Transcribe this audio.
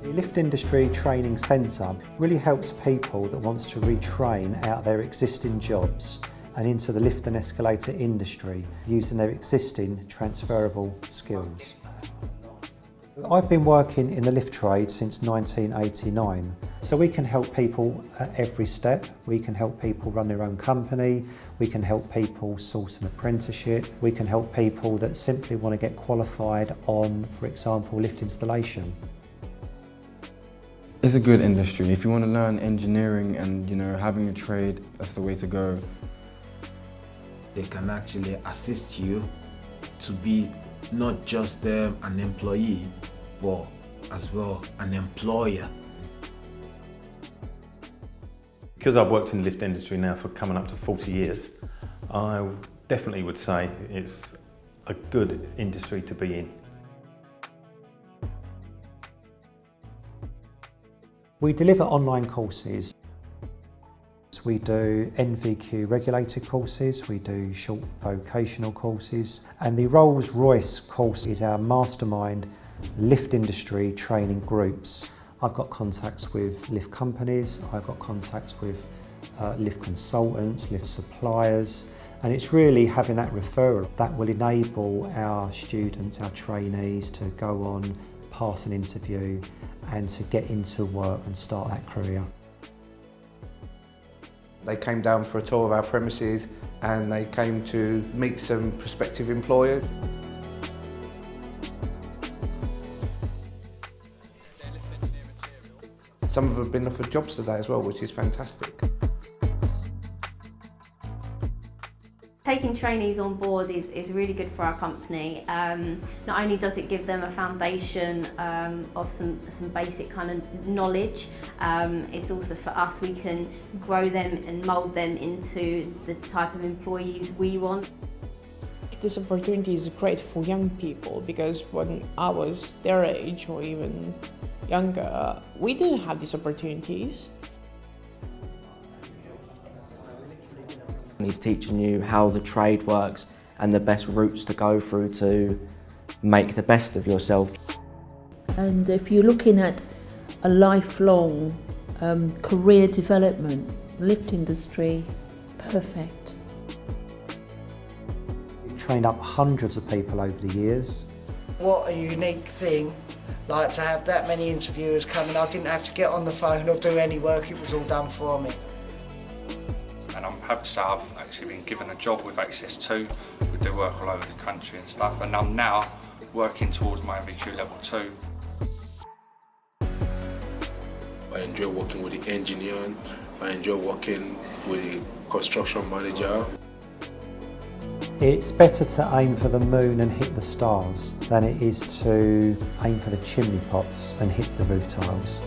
The Lift Industry Training Centre really helps people that wants to retrain out their existing jobs and into the lift and escalator industry using their existing transferable skills. I've been working in the lift trade since 1989, so we can help people at every step. We can help people run their own company, we can help people source an apprenticeship, we can help people that simply want to get qualified on, for example, lift installation. It's a good industry. If you want to learn engineering and having a trade, that's the way to go. They can actually assist you to be not just an employee, but as well an employer. Because I've worked in the lift industry now for coming up to 40 years, I definitely would say it's a good industry to be in. We deliver online courses. We do NVQ regulated courses, we do short vocational courses, and the Rolls-Royce course is our mastermind lift industry training groups. I've got contacts with lift companies, I've got contacts with lift consultants, lift suppliers, and it's really having that referral that will enable our students, our trainees to go on, pass an interview and to get into work and start that career. They came down for a tour of our premises and they came to meet some prospective employers. Some of them have been offered jobs today as well, which is fantastic. Taking trainees on board is really good for our company. Not only does it give them a foundation of some basic kind of knowledge, it's also for us, we can grow them and mould them into the type of employees we want. This opportunity is great for young people because when I was their age or even younger, we didn't have these opportunities. He's teaching you how the trade works and the best routes to go through to make the best of yourself. And if you're looking at a lifelong career development, lift industry, perfect. We've trained up hundreds of people over the years. What a unique thing, like to have that many interviewers coming. I didn't have to get on the phone or do any work, it was all done for me. And I'm happy to say I've actually been given a job with Access 2. We do work all over the country and stuff, and I'm now working towards my MVQ level 2. I enjoy working with the engineer, I enjoy working with the construction manager. It's better to aim for the moon and hit the stars than it is to aim for the chimney pots and hit the roof tiles.